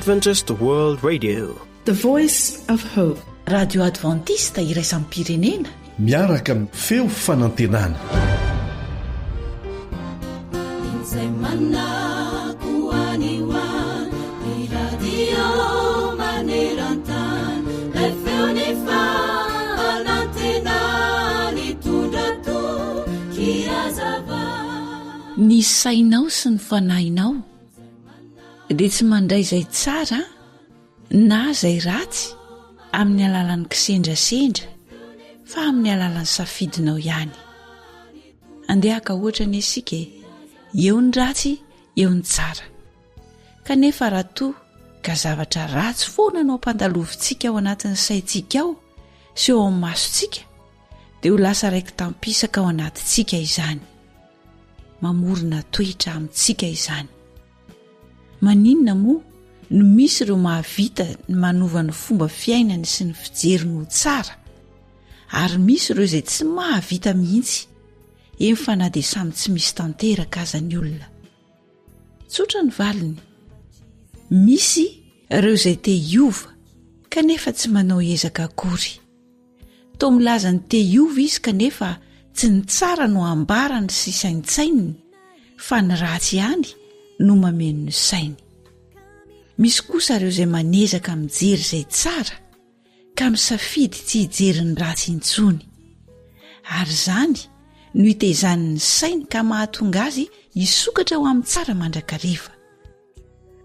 Adventist World Radio, the voice of hope. Radio Adventista iraisam pirenena miaraka amin'ny feo fanantenana. Ny sainao sy ny fanahinao dia tsy mandray izay tsara na izay ratsy amin'ny alalan'ny kisendrasendra fa amin'ny alalan'ny safidinao ihany. Andehaka ohatra ny isika eo ny ratsy eo ny tsara, kanefa raha toa ka zavatra ratsy foana anao ampandalovintsika ao anatin'ny saintsika ao sy eo amin'ny masontsika dia ho lasa raiky tampisaka ao anatintsika izany, mamorona toetra amintsika izany. Maninona moa no misy ireo mahavita ny manova ny fomba fiainany sy ny fijeriny ho tsara, ary misy ireo izay tsy mahavita mihitsy, eny fa na dia samy tsy misy tanteraka aza ny olona. Tsotra ny valiny, misy ireo izay te hiova kanefa tsy manao ezaka akory. Toa milaza ny te hiova izy kanefa tsy ny tsara no ambarany sy saintsaininy, fa ny ratsy ihany no mameno ny sainy. Misy kosa ireo izay manezaka mijery izay tsara ka misafidy tsy hijery ny ratsy intsony, ary izany no hitezan'ny sainy ka mahatonga azy hisokatra ho amin'ny tsara mandrakariva.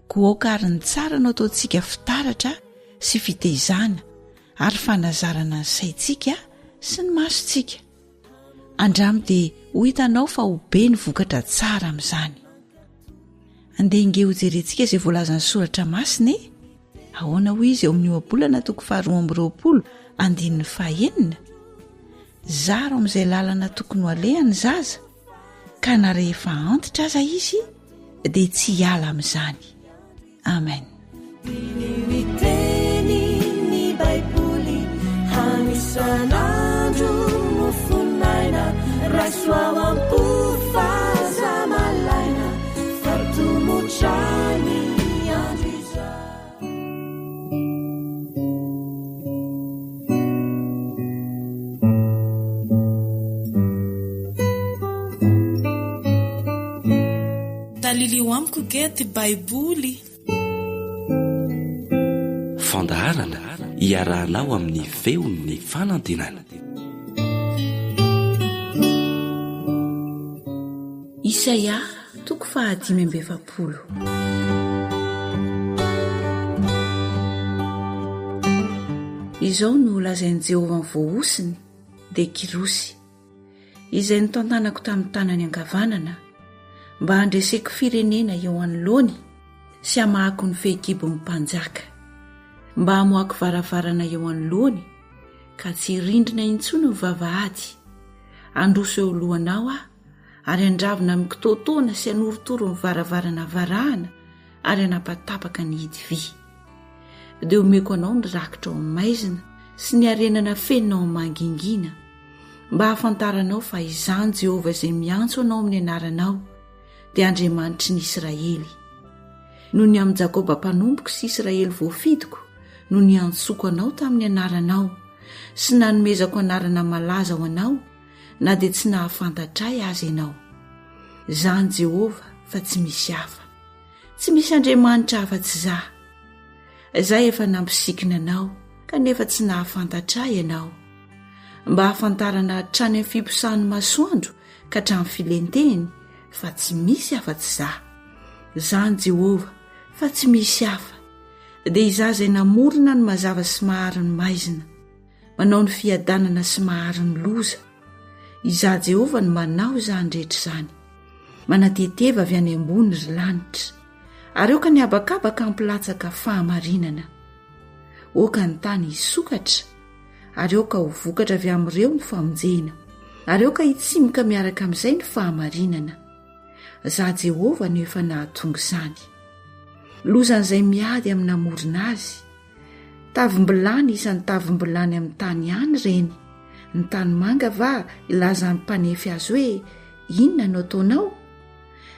Koaoka ary ny tsara no ataontsika fitaratra sy fitezana ary fanazarana ny saintsika sy ny masontsika. Andramo dia ho hitanao fa ho be ny vokatra tsara amin'izany. Andeha inge ho jerentsika izay voalazan'ny soratra masina, ahoana ho izy eo amin'ny ohabolana 2:29. Zaro amin'izay lalana tokony ho alehany zaza, ka na rehefa antitra aza izy dia tsy hiala amin'izany. Amen. Taliliho amiko gety baiboly. Fandaharana iarahanao amin'ny feon'ny fanantenana. Isaia 5:20. Izao no lazain'i Jehovah ny voahosiny dia kirosy, izay nitantanako tamin'ny tanany ankavanana, mba handreseko firenena eo anoloany sy hamahako ny fehikibon'ny mpanjaka, mba hamoako varavarana eo anoloany ka tsy rindrina intsony ny vavahady. Androso eo lohanao aho ary andravina amin'ny kitotoana sy anorotoro ny varavarana varahana ary anapatapaka ny hidy vy. Dia omeko anao ny rakitra ao amin'ny maizina sy ny arenana fenina ao amin'ny mangingina, mba hafantaranao fa izany Jehovah izay miantso anao amin'ny anaranao dia Andriamanitry ny Israely. Noho ny amin'ny Jakoba mpanomboko sy Israely voafidiko no niantsoko anao tamin'ny anaranao sy nanomezako anarana malaza ho anao, na dia tsy nahafantatray azy ianao. Zany Jehovah fa tsy misy hafa, tsy misy Andriamanitra hafa-tsy izaho. Izaho efa nampisikina anao kanefa tsy nahafantatray ianao, mba hahafantarana hatrany amin'ny fiposahan'ny masoandro ka hatramin'ny filenteny fa tsy misy hafa-tsy izaho. Zany Jehovah fa tsy misy hafa, dia izaho izay namorona ny mazava sy mahary ny maizina, manao ny fiadanana sy mahary ny loza. Izaho Jehovah no manao izany rehetra izany, manateteva avy any ambony ry lanitra, ary oka ny habakabaka ampilatsaka fahamarinana. Oka ny tany hisokatra, ary oka ho vokatra avy amin'ireo ny famonjena, ary oka hitsimika miaraka amin'izay ny fahamarinana. Izaho Jehovah no efa nahatonga izany. Lozan'izay miady amin'ny namorona azy, tavim-bilany isan'ny tavim-bilany amin'ny tany ihany ireny. Ny tany manga va ilazan'ny mpanefy azy hoe inona no ataonao?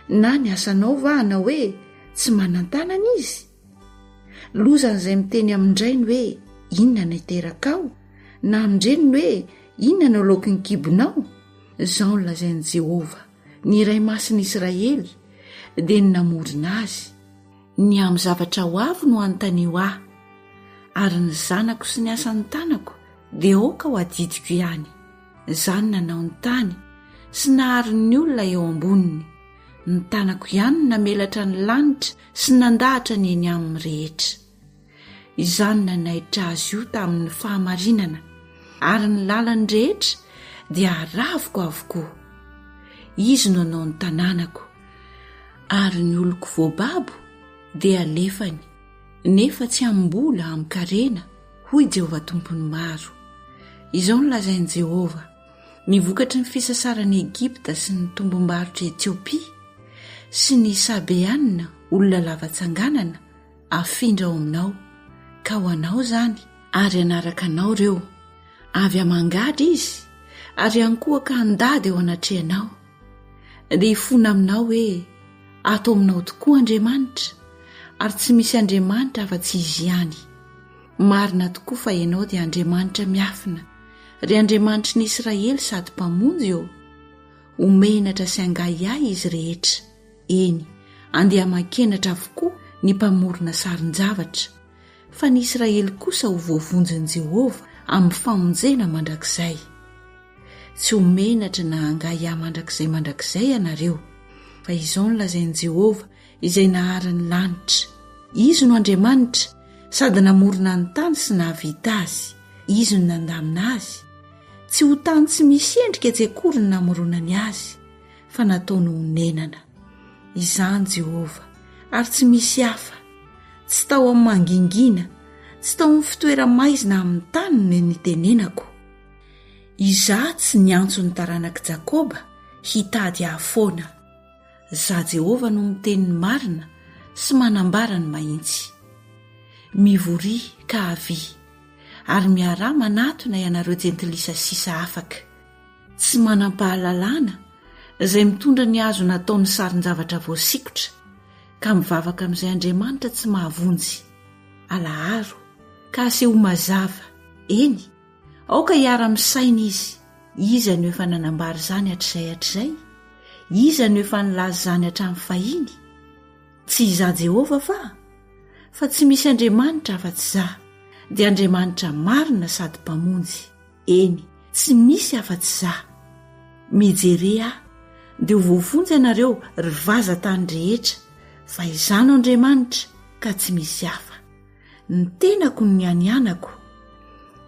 Na ny asanao va na hoe tsy manan-tanana izy? lozan'izay miteny amin'indrainy hoe inona no iteraka ao na amindreniny hoe inona no lokon'ny kibonao. Izao no lazain'i Jehova, ny iray masin'Israely dia ny namorona azy. Ny amin'ny zavatra ho avy no anontanio ahy, ary ny zanako sy ny asan'ny tanako dia oka ho adidiko ihany. Izany nanao ny tany sy nahary ny olona eo amboniny. Ny tanako ihany namelatra ny lanitra sy nandahatra ny eny amin'ny rehetra. Izany nanaitra azy io tamin'ny fahamarinana, ary ny lalany rehetra dia araviko avokoa. Izy no nanao ny tanànako, ary ny oloko voababo dia alefany, nefa tsy ambola amin'ny karena, hoy Jehova tompony maro. Izao no lazain'i Jehova, nivokatry ny fisasaran'i Egipta sy ny tombom-barotra Etiopia sy ny Sabeanina, olona lavatsanganana, afindra ao aminao, ka ho anao zany ary anaraka anao reo. Avy amangady izy ary ankohaka handady eo anatrehanao. Dia hifona aminao hoe ato aminao tokoa Andriamanitra, ary tsy misy Andriamanitra afa-tsy izy ihany. Marina tokoa fa ianao dia Andriamanitra miafina, ry Andriamanitra ny Israely sady mpamonjy eo. Omenatra sy angaiay izy rehetra. Eny, andeha makenatra avokoa ny mpamorona sarin-javatra, fa ny Israely kosa ho voavonjin'i Jehova amin'ny famonjena mandrakizay. Tsy homenatra na angaiay mandrakizay ianareo, fa izao no lazain'i Jehova izay nahary ny lanitra. Izy no Andriamanitra, sady namorona ny tany sy nahavita azy. Izy no nandamina azy. Tsy ho tany tsy misy endrika jekory ny namoronany azy, fa nataony ho nenana. Izany Jehova, ary tsy misy hafa. Tsy tao amin'ny mangingina, tsy tao amin'ny fitoera maizina amin'ny tany no nitenenako. Izaho tsy niantso ny taranak'i Jakoba hitady ahafoana. Za Jehova no miteny ny marina sy manambara ny mahitsy. Mivory ka avy, ary miara manatona ianareo jentilisa sisa afaka. Tsy manam-pahalalana izay mitondra ny azo nataony sarin-javatra voasikotra, ka mivavaka amin'izay Andriamanitra tsy mahavonjy. Alaharo ka aseho mazava. Eny, aoka hiara misaina izy. Iza no efa nanambary zany hatr'izay? Iza no efa nilaza zany hatramin'ny fahiny? Tsy izaho Jehova fa tsy misy Andriamanitra afa-tsy izaho, dia Andriamanitra marina sady mpamonjy. Eny, tsy misy afa-tsy izaho. Mijery aho dia ho voavonjy ianareo ry vazan-tany rehetra, fa izany Andriamanitra ka tsy misy hafa. Ny tenako no nianianako.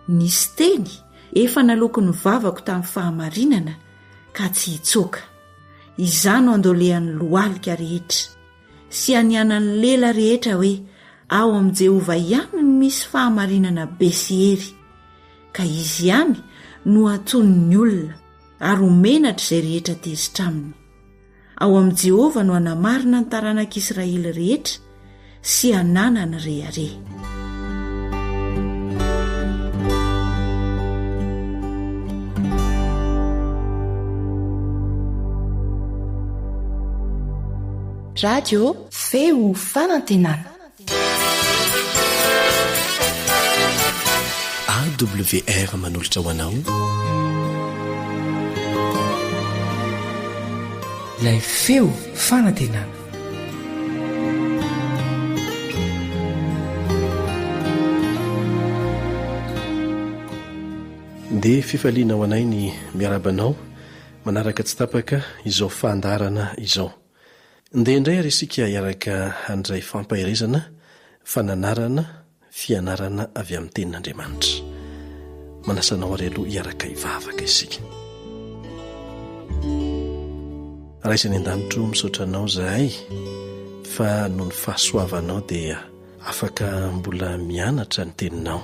Nisy teny efa naloko ny vavako tamin'ny fahamarinana, ka tsy hitsoaka. Izany no andolehan'ny lohalika rehetra sy anianan'ny lela rehetra hoe ao amin'i Jehova ihany no misy fahamarinana be sy hery, ka izy ihany no aton'ny olona ary homenatra izay rehetra tezitra aminy. Ao amin'i Jehova no anamarina ny taranak'Israely rehetra sy ananany rehare. Radio feo fanantenana. AWR manolotra ho anao Ilay feo fanantenana. dia fifaliana ho anay ny miarabanao manaraka tsy tapaka izao fandarana izao. Ndeha indray ary isika hiaraka handray fampahirizana fananarana fianarana avy amin'ny tenin'Andriamanitra. Manasanao ary aloha hiaraka hivavaka isika. Raisany an-danitro misaotranao zahay fa noho ny fahasoavanao dia afaka mbola mianatra ny teninao.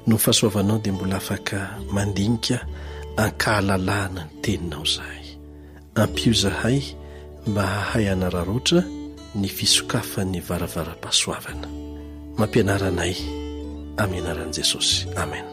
Noho ny fahasoavanao dia mbola afaka mandinika ankahalalahana ny teninao zahay. Ampio zahay mba hahay anararoatra ny fisokafan'ny varavara-pahasoavana. Mampianaranay amin'ny anaran'i Jesosy. Amen.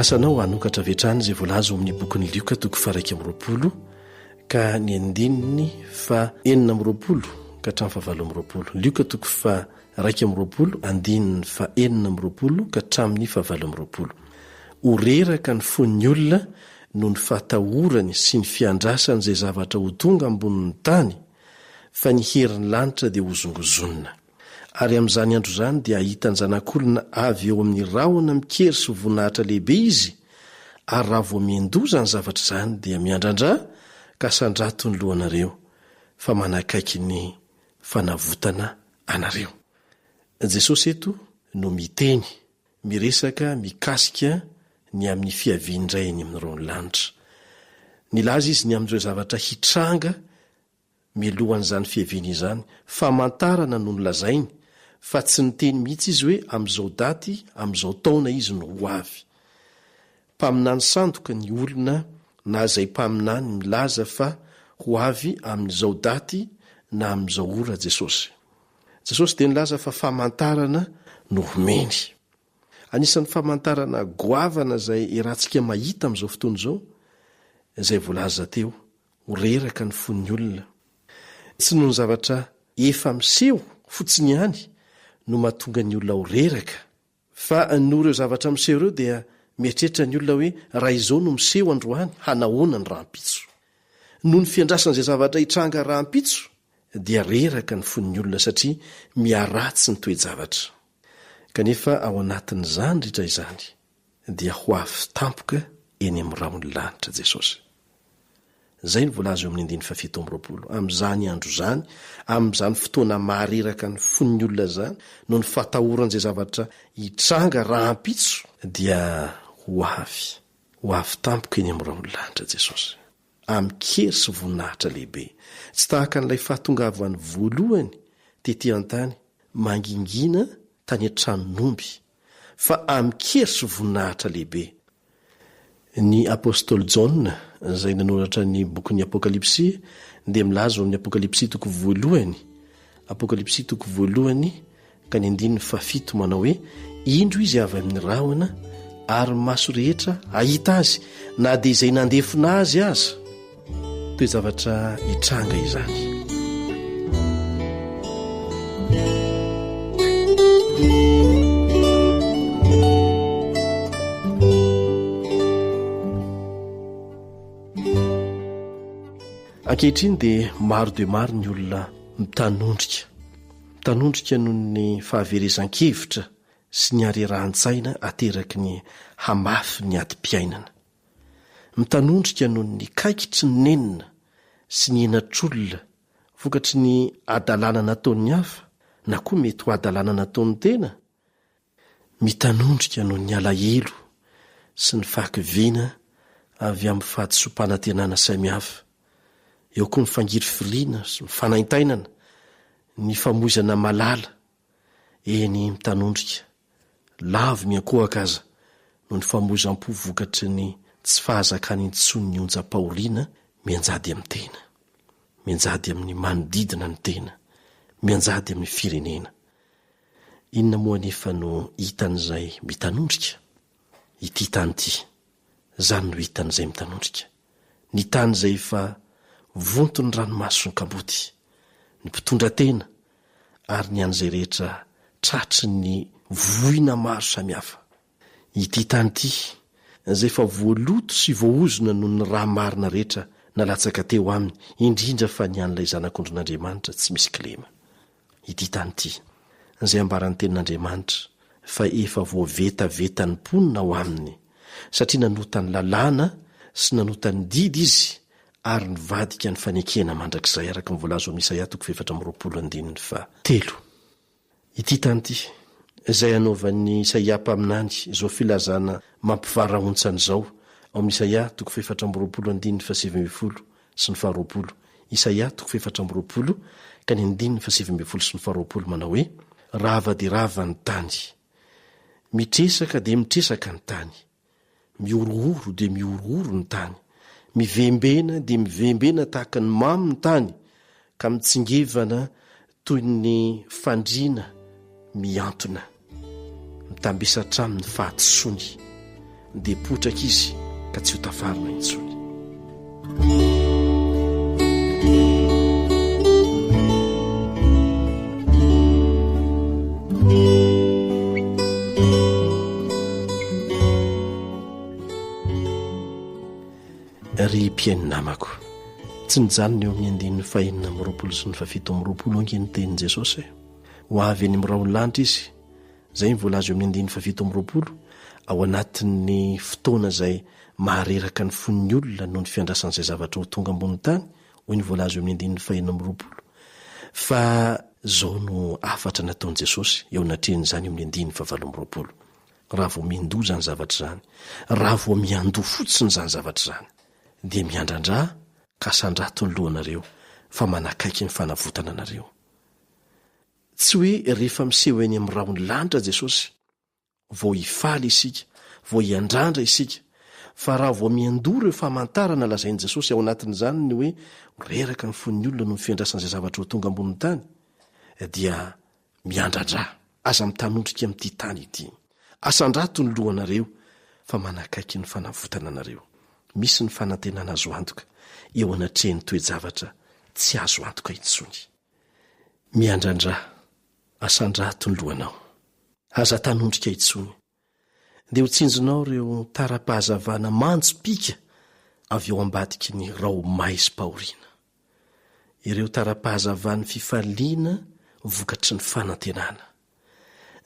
anasanao hanokatra vetrany izay voalaza amin'ny bokin'ny Lioka toko 1:20 ka ny andininy fa 4:20 ka hatramin'ny 7:20. Lioka toko 1:20 andininy fa 4:20 ka hatramin'ny 7:20. Oreraka ny fon'ny olona no ny fahatahorany sy ny fiandrasany izay zavatra ho tonga ambonin'ny tany, fa ny herin'ny lanitra dia hozongozonina. Ary amin'izany andro izany dia ahitany zanak'olona avy eo amin'ny rahona mikery sy voninahitra lehibe izy, ary raha vao miandoza ny zavatra izany dia miandrandra ka sandrato ny lohanareo, fa manakaiky ny fanavotana anareo. Jesosy eto no miteny, miresaka mikasika ny amin'ny fiaviandrainy amin'ireo ny lanitra. Nilaza izy ny amin'ireo zavatra hitranga milohan'izany fiaviana izany, famantarana no nolazainy, fa tsy niteny mihitsy izy hoe amin'izao daty, amin'izao taona izy no ho avy. Mpaminany sandoka ny olona na izay mpaminany milaza fa ho avy amin'izao daty na amin'izao ora Jesosy. Jesosy dia nilaza fa famantarana no homeny. Anisan'ny famantarana goavana izay irantsika mahita amin'izao fotoana izao, izay voalaza teo, oreraka ny fon'ny olona. Tsy noho ny zavatra efa miseho fotsiny ihany no mahatonga ny olona oreraka, fa noho ireo zavatra miseho ireo dia mieritreritra ny olona hoe raha izao no miseho androany, hanahoana ny rahampitso. Noho ny fiandrasan'izay zavatra hitranga rahampitso dia reraka ny fon'ny olona satria miaratsy ny toe-javatra. Kanefa ao anatin'izany rehetra izany dia ho avy tampoka eny amin'ny rahon'ny lanitra Jesosy. Zay ny voalaza eo amin'ny 7:20. Amin'izany andro izany, amin'izany fotoana mahareraka ny fon'ny olona zany, no ny fatahoran'izay zavatra hitranga rahampitso dia ho avy tampoka eny amin'ny rahon'ny lanitra Jesosy. Amikery sy voninahitra lehibe, tsy tahaka n'ilay fahatongavany voalohany tetỳ an-tany, mangingina tany an-tranon'omby, fa amikery sy voninahitra lehibe. Ny apôstôly Jaona, izay nanoratra ny bokin'ny Apokalipsy, dia milaza amin'ny Apokalipsy toko 1, Apokalipsy toko 1 ka ny 7 manao hoe, indro izy avy amin'ny rahona ary maso rehetra ahita azy, na dia izay nandefina azy aza. Toe zavatra hitranga izany. Ankehitriny dia maro ny olona mitanondrika noho ny fahaverezan-kevitra sy ny arerahan-tsaina ateraky ny hamafy ny adi-piainana. Mitanondrika noho ny kaikitry ny nenina sy ny enatr'olona, vokatry ny adalàna nataon'ny hafa na koa mety ho adalàna nataon'ny tena. Mitanondrika noho ny alahelo sy ny fahakiviana avy amin'ny fahadisom-panantenana samihafa. Eo koa ny fangiry filiana sy ny fanaintainana, ny famoizana malala, eny mitanondrika. Lavo miankohaka aza no ny famoizam-po vokatry ny tsy fahazakany intsony ny onjam-paoriana, mianjady amin'ny tena, mianjady amin'ny manodidina ny tena, mianjady amin'ny firenena. Inona moa nefa no hitan'izay mitanondrika? Ity tany ity, zany no hitan'izay mitanondrika. Ny tany izay fa vonto ny ranomasony kaboty, ny mpitondra tena, ary ny an'izay rehetra tratry ny voina maro samihafa. Ity tany ity, izay fa voaloto sy voaozona noho ny raha marina rehetra nalatsaka teo aminy, indrindra fa ny an'ilay zanak'ondrin'Andriamanitra tsy misy kilema. Ity tany ity, izay ambaran'ny tenin'Andriamanitra fa efa voavetavetany mponina ao aminy, satria nanotany lalàna sy nanotany didy izy, ary nivadika ny fanekena mandrakizay, araka nyvoalaza amin'ny Isaia 4:3. Ity tany ity, izay anaovan'ny Isaia mpaminany izao filazana mampivarahontsana izao, ao amin'ny Isaia 4:7 sy ny 20. Isaia 4:7 ka ny 7 sy ny 20 manao hoe, rava dia rava ny tany, mitresaka dia mitresaka ny tany, miorooro dia miorooro ny tany, mivembena dia mivembena tahaka ny mamy ny tany, ka mitsingevana toy ny fandriana miantona, mitambesa hatramin'ny fahatsoany, dia potraka izy ka tsy ho tafarina intsony. Ry mpiainy namako, tsy nijanona eo amin'ny 1920 sy ny 17 angeny tenin' Jesosy ho avy any amin'nyrao ny lanitra izy. Izay mivolaza eo amin'ny 1920 ao anatin'ny fotoana izay mahareraka ny fon'ny olona noho ny fiandrasan'izay zavatra ho tonga ambony tany, hoy ny voalaza eo amin'ny 1920. Fa zao no afatra nataon'i Jesosy eo anatrehan'izany eo amin'ny 1920. Raha vao mindoa zany zavatra zany, raha vao miandoha fotsiny zany zavatra zany, dia miandrandra ka sandrato ny lohanareo fa manakaiky ny fanavotana anareo. Tsy hoe rehefa miseho eny amin'ny raho ny lanitra Jesosy vao hifaly isika, vao hiandrandra isika, fa raha vao miandoha ireo famantarana lazain'i Jesosy ao anatin'izany ny hoe reraka ny fon'ny olona no fiandrasan'izay zavatra ho tonga ambony tany, dia miandrandra aza mitanondrika amin'ity tany ity, asandrato ny lohanareo fa manakaiky ny fanavotana anareo. Misy ny fanantenana azo antoka eo anatrehany toe-javatra tsy azo antoka intsony. Miandrandra, asandrato ny lohanao, aza tanondrika intsony, dia ho tsinjonao ireo tara-pahazavana mantso-pika avy eo ambadiky ny rao maisy paoriana, ireo tara-pahazavany fifaliana vokatry ny fanantenana,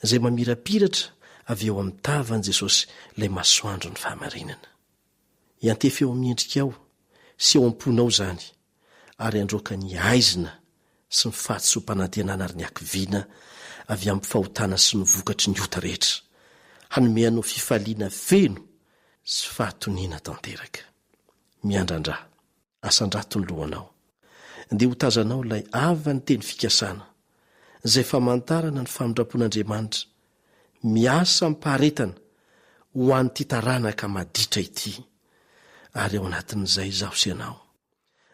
izay mamirapiratra avy eo amin'ny tavan'i Jesosy ilay masoandro ny fahamarinana. Iantefy eo amin'ny endrika ao sy eo am-ponao zany, ary androaka ny aizina sy ny fahatsoam-panantenana ary ny akiviana avy amin'ny fahotana sy ny vokatry ny ota rehetra, hanome anao fifaliana feno sy fahatoniana tanteraka. Miandrandra, asandrato ny lohanao, dia ho tazanao ilay ava ny teny fikasana, izay famantarana ny famindrapon'Andriamanitra miasa mipaharetana ho an'ity taranaka maditra ity. Ary ao anatin'izay zaho sy ianao,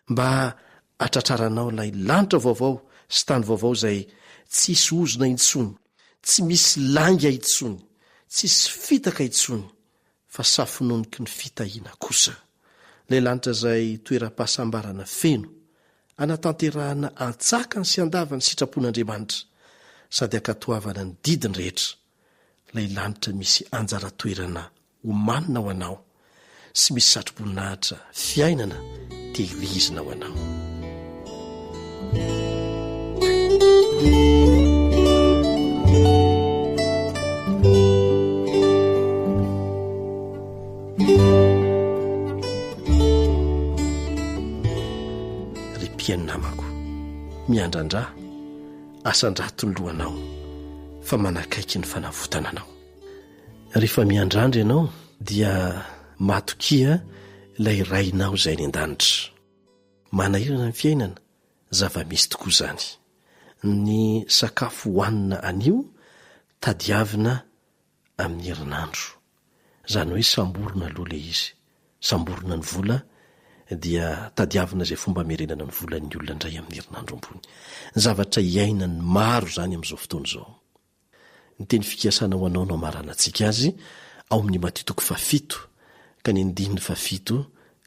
mba atratraranao ilay lanitra vaovao sy tany vaovao izay tsisy ozona intsony, tsy misy langa intsony, tsisy fitaka intsony, fa safinoniky ny fitahiana kosa. Ilay lanitra izay toeram-pahasambarana feno, anatanterahana antsakany sy andavany sitrapon'Andriamanitra, sady akatoavana ny didiny rehetra. Ilay lanitra misy anjara toerana omanina ho anao, sy misy satroboninahitra fiainana tehirizina ho anao. Ry mpiainy namako, miandrandra, asandrato ny lohanao fa manakaiky ny fanavotana anao. Rehefa miandrandra ianao dia matokia ilay rainao izay ny an-danitra. Manahirana ny fiainana, zava-misy tokoa zany. Ny sakafo hohanina anio tadiavina amin'ny herinandro. Zany hoe samborona aloha le izy. Samborona ny vola dia tadiavina izay fomba merenana ny volan'ny olona indray amin'ny herinandro ambony. Zavatra iainany maro zany amin'izao fotoana izao. Ny teny fikasana ho anao no amarana antsika azy ao amin'ny Mateo 7 ka ny 7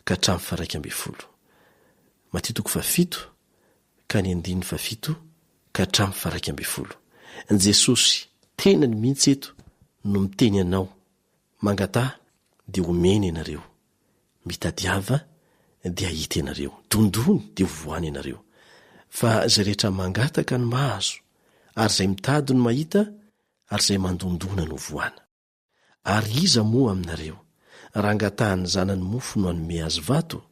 ka hatramin'ny 11. Mateo 7 ka ny 7 ka hatramin'ny 11. Ny Jesosy tenany mihitsy eto no miteny anao, mangataha dia omeny ianareo, mitadiava dia hita ianareo, dondony dia hovoany ianareo. Fa izay rehetra mangataka ny mahazo, ary izay mitady no mahita, ary izay mandondona no voana. Ary iza moa aminareo, raha angatahany zanany mofo no hanome azy vato,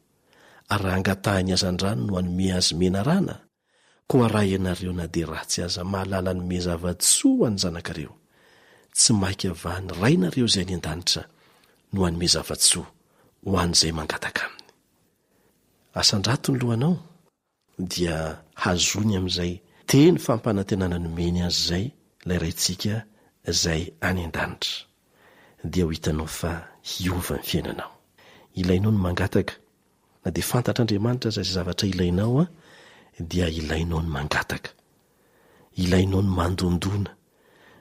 ary raha angatahany azan-drano no hanome azy menarana, koa raha ianareo na dia ratsy aza mahalala ny mezava-tsoa ny zanakareo, tsy maika avahany rainareo izay any an-danitra no hanome zava-tsoa ho an'izay mangataka aminy. Asandrato ny lohanao dia hazony amin'izay teny fampanantenana nomeny azy izay ilay raintsika izay any an-danitra, dia ho hitanao fa hiova ny fiainanao. Ilainao ny mangataka, na dia fantatr'Andriamanitra izay zavatra ilainao dia ilainao ny mangataka, ilainao ny mandondona.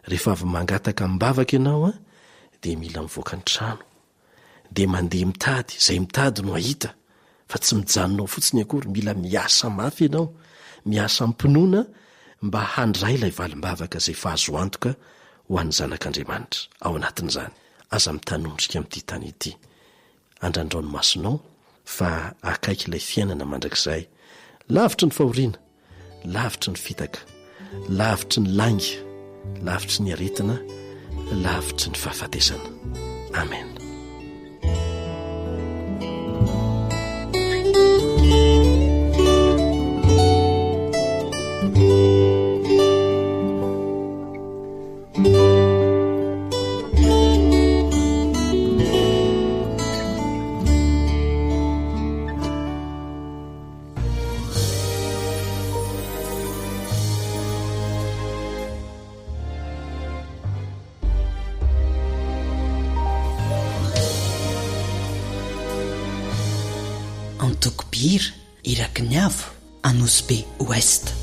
Rehefa avy mangataka mbavaka ianao dia mila mivoaka ny trano, dia mandeha mitady izay mitady no ahita fa tsy mijanonao fotsiny akory mila miasa mafy ianao miasa mpinoana mba handray ilay valim-bavaka izay fahazoantoka ho an'ny zanak'Andriamanitra ao anatin'izany. Aza mitanondrika amin'ity tany ity, andrandrao ny masonao fa akaiky ilay fiainana mandrakizay, lavitry ny fahoriana, lavitry ny fitaka, lavitry ny langa, lavitry ny aretina, lavitry ny fahafatesana. Amen. Antokobira iraky ny avo Anosy Be Ouest.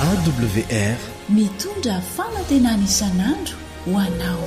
AWR mitondra fanantenana isan'andro ho anao.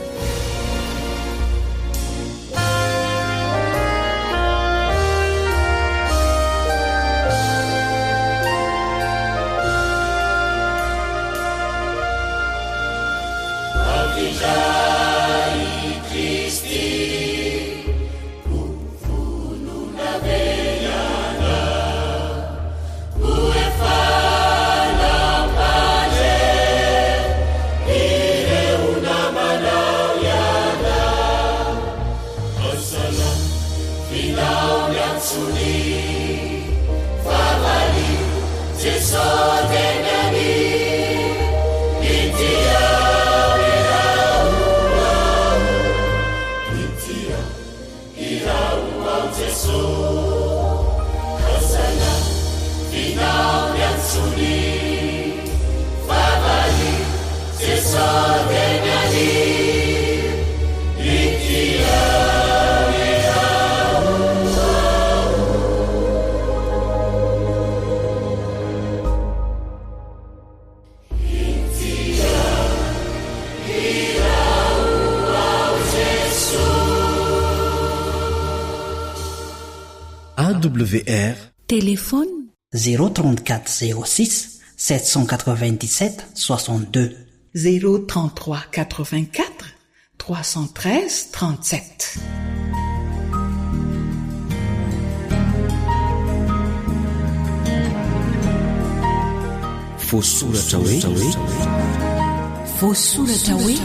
AWR Téléphone 034 06 797 62 033 84 313 37. Voasoratra hoe voasoratra hoe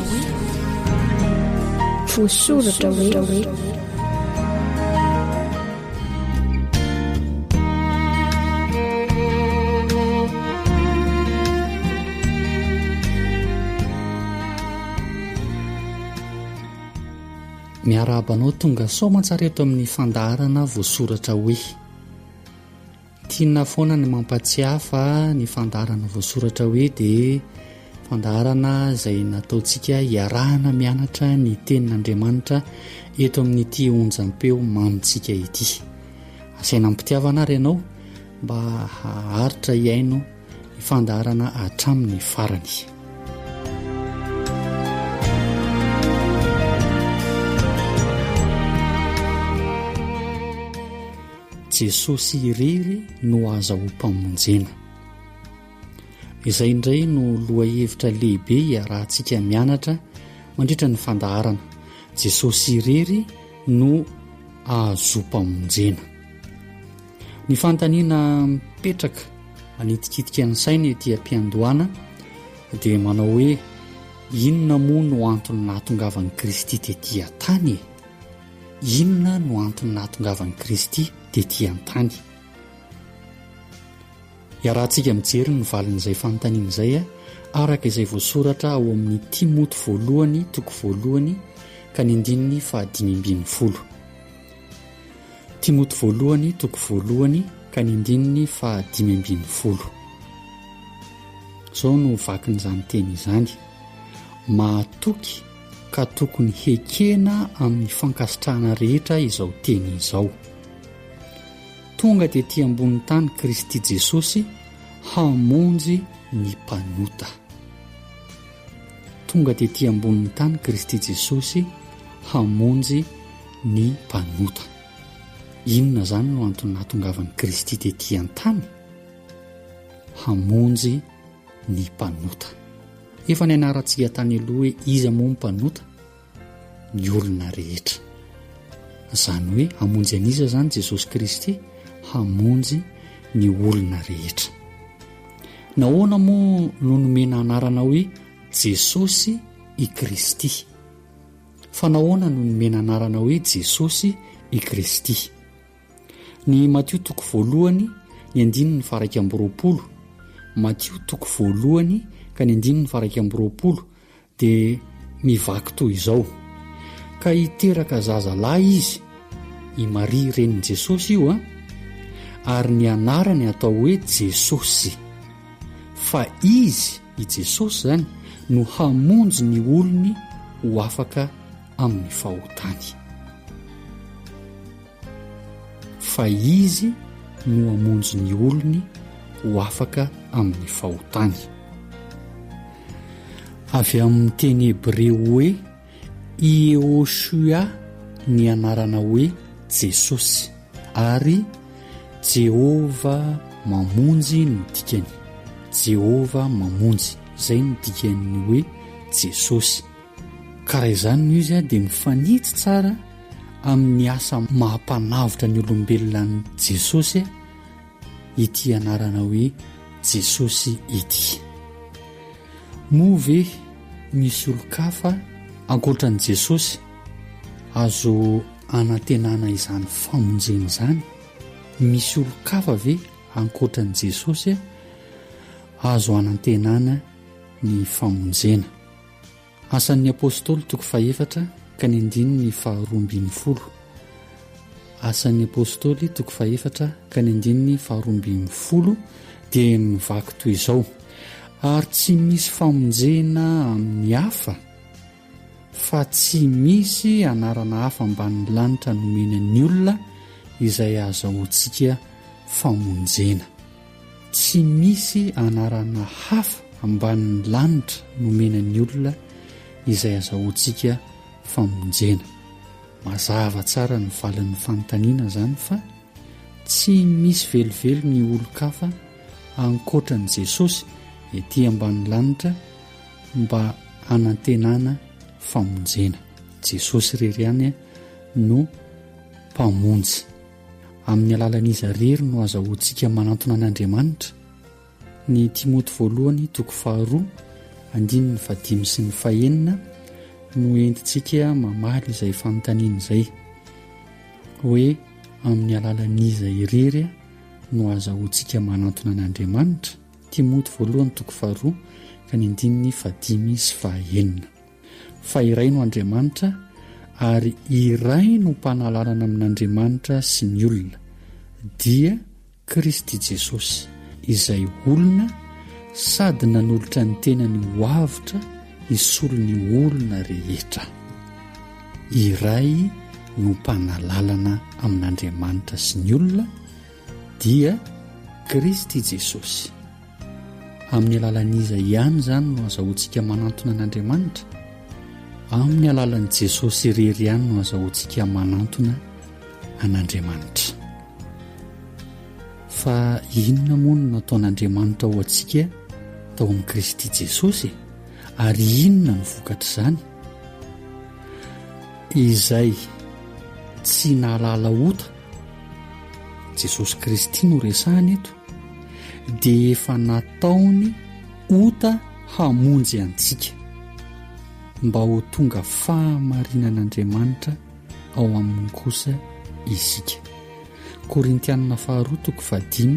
voasoratra hoe miarabanao tonga soamantsara eto amin'ny fandaharana voasoratra hoe tiana foana ny mampatsiafa ny fandaharana voasoratra hoe dia fandaharana izay nataontsika hiarahana mianatra ny tenin'Andriamanitra eto amin'ity onjam-peo mamintsika ity. Asaina ampitiavana ary ianao mba haharitra hiaino ny fandaharana hatramin'ny farany. Jesosy irery no aza ho mpamonjena. Izay indray no lohahevitra lehibe hiarahantsika mianatra mandritra ny fandaharana. Jesosy irery no azo mpamonjena. Ny fantaniana mipetraka anitikitika ny saina ety am-piandohana dia manao hoe inona moa no antony nahatongavan'i Kristy tetỳ an-tany? Inona no antony nahatongavan'i Kristy tetỳ an-tany? Iarahantsika mijery ny valin'izay fanontaniana izay araka izay voasoratra ao amin'ny Timoty 1:1 ka ny 5:5. Timoty 1:1 ka ny 5:5. Izao no vakin'izany teny izany: mahatoky ka tokony hekena amin'ny fankasitrahana rehetra izao teny izao. Tonga dia etỳ ambony tany Kristy Jesosy hamonjy ny mpanota. Tonga dia etỳ ambony tany Kristy Jesosy hamonjy ny mpanota. Inona izany no antony nahatongavan'i Kristy tetỳ an-tany? Hamonjy ny mpanota. Efa ny anarantsika tany aloha hoe iza moa ny mpanota? Ny olona rehetra. Izany hoe hamonjy an'iza izany Jesosy Kristy? Hamonjy ny olona rehetra. Nahoana moa no nomena anarana hoe Jesosy i Kristy? Fa nahoana no nomena anarana hoe Jesosy i Kristy? Ny Matthieu 1:1-20, Matthieu 1:1-20 dia mivaky toy izao: ka hiteraka zazalahy izy, i Maria renin' Jesosy io ary ny anarany atao hoe Jesosy, fa izy i Jesosy zany no hamonjy ny olony ho afaka amin'ny fahotany. Fa izy no hamonjy ny olony ho afaka amin'ny fahotany. Avy amin'ny teny Hebreo hoe Yehoshua ny anarana hoe Jesosy, ary Jehova mamonjy no dikany. Jehova mamonjy, izay no dikany hoe Jesosy. Karaha izany izy dia mifanitsy tsara amin'ny asa mampanavotra ny olombelona ny Jesosy ity anarana hoe Jesosy ity. Moa ve misy olo-kafa ankoatran'i Jesosy azo anantenana izany famonjena izany? Misy olo-kafa ve ankoatran'i Jesosy azo anantenana ny famonjena? Asan'ny apôstôly 4 ka ny 12. Asan'ny apôstôly 4 ka ny 12 dia mivaky toy izao: ary tsy misy famonjena amin'ny hafa, fa tsy misy anarana hafa ambany lanitra nomenan'ny olona izay azahoantsika famonjena. Tsy misy anarana hafa ambany lanitra nomenan'ny olona izay azahoantsika famonjena. Mazava tsara ny valin'ny fanontaniana zany fa tsy misy velively ny olo-kafa ankoatran'i Jesosy ety ambany lanitra mba anantenana famonjena. Jesosy irery ihany no mpamonjy. Amin'ny alalan'izy irery no azahoantsika manantona an'Andriamanitra. Ny Timoty 1:2-5 no entintsika mamaly izay fanontaniana izay hoe amin'ny alalan'izy irery no azahoantsika manantona an'Andriamanitra. Timoty 1:2-5. Fa iray no Andriamanitra, ary iray no mpanalalana amin'Andriamanitra sy ny olona, dia Kristy Jesosy izay olona sady nanolotra ny tenany hoavitra isolo ny olona rehetra. Iray no mpanalalana amin'Andriamanitra sy ny olona dia Kristy Jesosy. Amin'ny alalan'iza ihany izany no azahoantsika manantona an'Andriamanitra. Amin'ny alalan'i Jesosy irery ihany no azahoantsika manantona an'Andriamanitra. Fa inona moa no nataon'Andriamanitra ho antsika tao amin'ny Kristy Jesosy ary inona ny vokatr'izany? Izay tsy nahalala ota Jesosy Kristy no resahana eto dia efa nataony ota hamonjy antsika mba ho tonga fahamarinan'Andriamanitra ao aminy kosa isika. Korintianina 2:5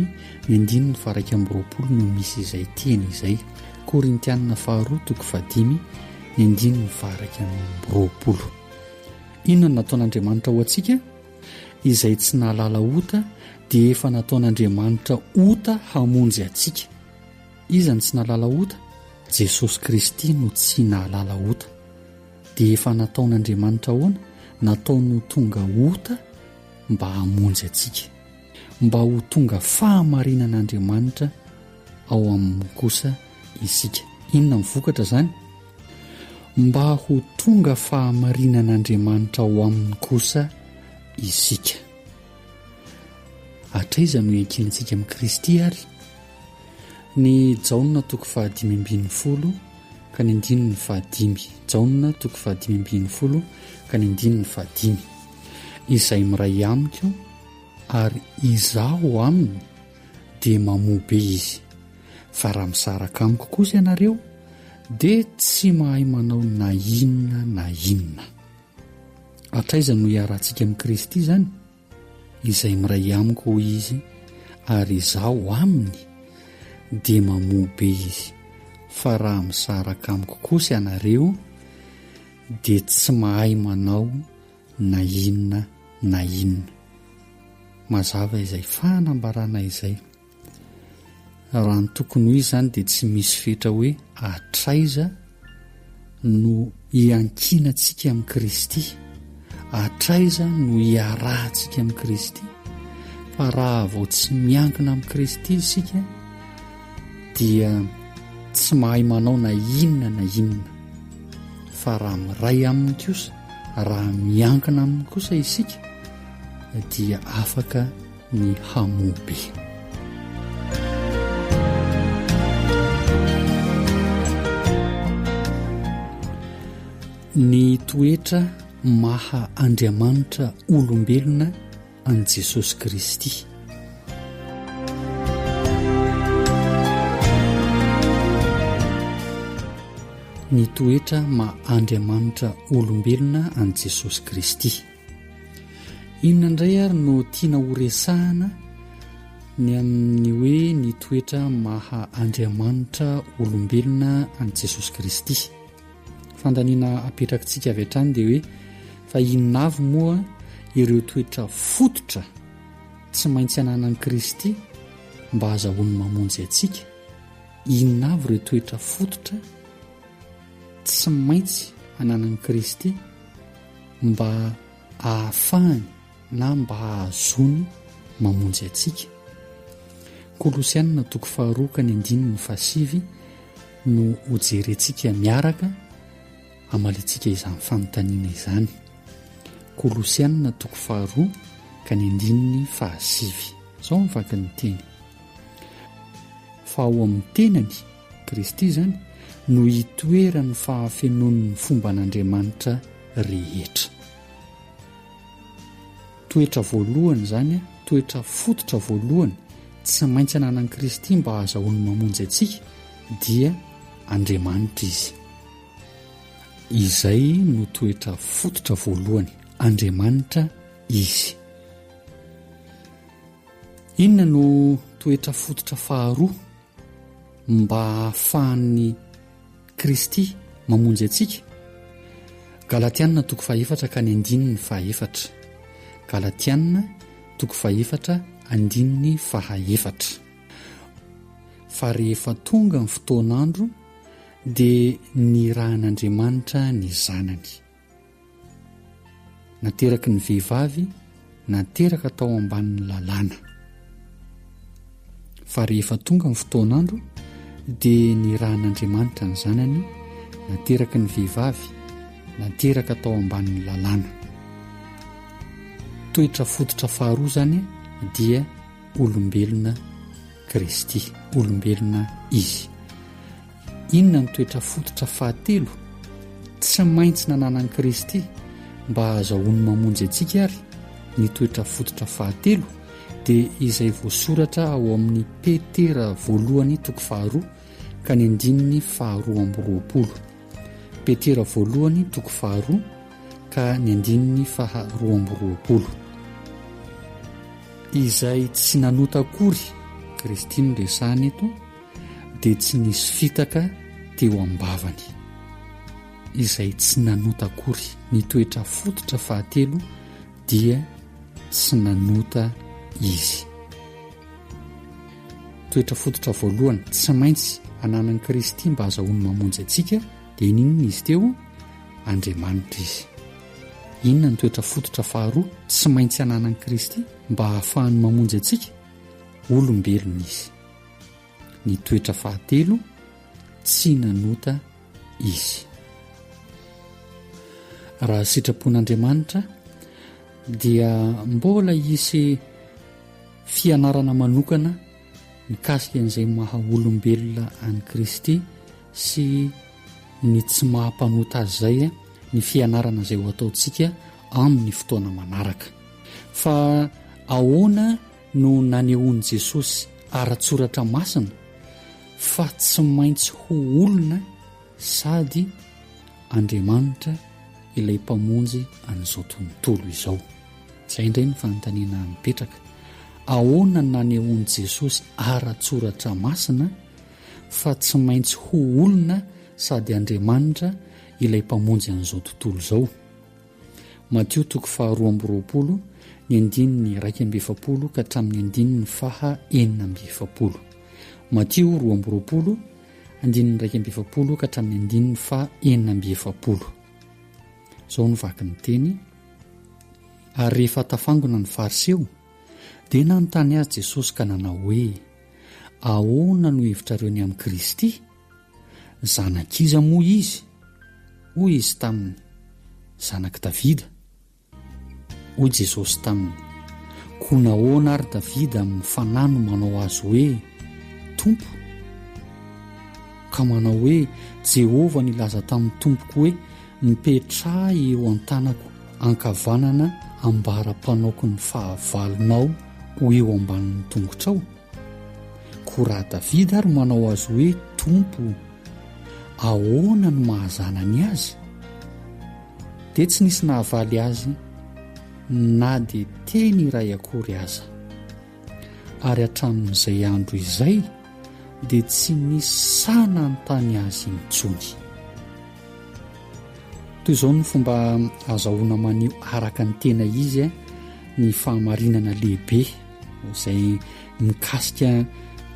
ny 1:20 no misy izay teny izay. Korintianina 2:5 ny 1:20. Inona nataon'Andriamanitra ho antsika? Izay tsy nahalala ota dia efa nataon'Andriamanitra ota hamonjy antsika. Iza ny tsy nahalala ota? Jesosy Kristy no tsy nahalala ota. Dia efa nataon'Andriamanitra ahoana? Nataony ho tonga ota mba hamonjy antsika, mba ho tonga fahamarinan'Andriamanitra ao amin'ny kosa isika. Inona mivokatra izany? Mba ho tonga fahamarinan'Andriamanitra ao aminy kosa isika. Hatraiza no iankinantsika amin'ny Kristy ary? Ny Jaonina 5:5 ka ny 5:5. Jaonina 5:5 ka ny 5:5. Izay miray amiko ary izaho aminy dia mamobe izy. Fa raha misaraka amiko kosa ianareo dia tsy mahay manao na inona na inona. Hatraiza no hiarantsika amin'ny Kristy izany? Izay miray amiko izy ary izaho aminy dia mamobe izy. Fa raha misaraka amiko kosa ianareo dia tsy mahay manao na inona na inona. Mazava izay fanambarana izay. Raha ny tokony ho izy izany dia tsy misy fetra hoe hatraiza no hiankinantsika amin'ny Kristy, hatraiza no hiarahantsika amin'ny Kristy. Fa raha vao tsy miankina amin'ny Kristy isika dia tsy mahay manao na inona na inona. Fa raha miray aminy kosa, raha miankina aminy kosa isika dia afaka ny hamobe. Ny toetra maha Andriamanitra olombelona an Jesosy Kristy. Ny toetra maha Andriamanitra olombelona an Jesosy Kristy. Inona indray ary no tiana ho resahana ny amin'ny hoe ny toetra maha Andriamanitra olombelona an Jesosy Kristy? Fandaniana apetrakitsika avy hatrany dia hoe fa inona avy moa ireo toetra fototra tsy maintsy hananan'i Kristy mba azahoany mamonjy antsika? Inona avy ireo toetra fototra tsy maintsy hananan'i Kristy mba ahafahany na mba ahazony mamonjy antsika? Kolosianina 2:2 no hojerentsika miaraka amalintsika izany fanontaniana izany. Kolosianina 2:2 izao mivaky ny teny: fa ao amin'ny tenany Kristy izany no hitoerany fahafenon'ny fomba an'Andriamanitra rehetra. Toetra voalohany izany, toetra fototra voalohany tsy maintsy hananan'i Kristy mba azahoany mamonjy antsika dia Andriamanitra izy. Izay no toetra fototra voalohany, Andriamanitra izy. Inona no toetra fototra faharoa mba ahafahan'ny Kristy mamonjy antsika? Galatianina 4:4 ka ny 5:4. Galatianina 4:4 andininy fahaefatra. Fa rehefa tonga ny fotoan'andro dia nirahan'Andriamanitra ny zanany, nateraky ny vehivavy nateraka tao ambanin'ny lalàna. Fa rehefa tonga ny fotoan'andro dia nirahan'Andriamanitra ny zanany nateraky ny vehivavy nateraka tao ambanin'ny lalàna. Toetra fototra faharoa zany dia olombelona Kristy, olombelona izy. Inona ny toetra fototra fahatelo tsy maintsy nananan'i Kristy mba ahazahoany mamonjy antsika ary? Ny toetra fototra fahatelo dia izay voasoratra ao amin'ny Petera 1:2 ka ny 2:20. Petera 1:2 ka ny 2:20. Izay tsy nanota akory Kristy no resahana eto dia tsy nisy fitaka teo am-bavany. Izay tsy nanota akory, ny toetra fototra fahatelo dia tsy nanota izy. Toetra fototra voalohany, tsy maintsy ananan'i Kristy mba ahazahoany mamonjy antsika, dia inona izy teo? Andriamanitra izy. Inona ny toetra fototra faharoa, tsy maintsy ananan'i Kristy mba ahafahany mamonjy antsika? Olombelona izy. Ny toetra fahatelo, tsy nanota izy. Raha sitrapon'Andriamanitra dia mbola hisy fianarana manokana mikasika an'izay maha olombelona an'i Kristy sy ny tsy mahampanota azy zay ny fianarana izay ho ataontsika amin'ny fotoana manaraka. Fa ahoana no nanehoan'i Jesosy ara-tsoratra masina fa tsy maintsy ho olona sady Andriamanitra ilay mpamonjy an'izao tontolo izao? Izay indray ny fanontaniana mipetraka. Ahoana no nanehoan'i Jesosy ara-tsoratra masina fa tsy maintsy ho olona sady Andriamanitra ilay mpamonjy an'izao tontolo izao? Mateo 2:20 ny 2:17 ka hatramin'ny 2:19. Mateo 2:20 2:17 ka hatramin'ny 2:19. Izao no vaky ny teny. Ary rehefa tafangona ny fariseo dia nanontany azy Jesosy ka nanao hoe, ahoana no hevitrareo ny amin'ny Kristy? Zanak'iza moa izy? Hoy izy taminy, zanaky Davida. Hoy Jesosy taminy, koa nahoana ary Davida mifanano manao azy hoe Tompo? Ka manao hoe Jehova nilaza tamin'ny Tompoko hoe, mipetraha eo an-tanako ankavanana ambara-panaoko ny fahavalonao ho eo ambanin'ny tongotrao. Koa raha Davida ary manao azy hoe Tompo, ahoana no mahazanany azy? Dia tsy nisy nahavaly azy na dia teny iray akory aza. Ary hatramin'izay andro izay dia tsy nisy sananontany azy intsony. Toy izao ny fomba azahoana maneho araka ny tena izy ny fahamarinana lehibe izay mikasika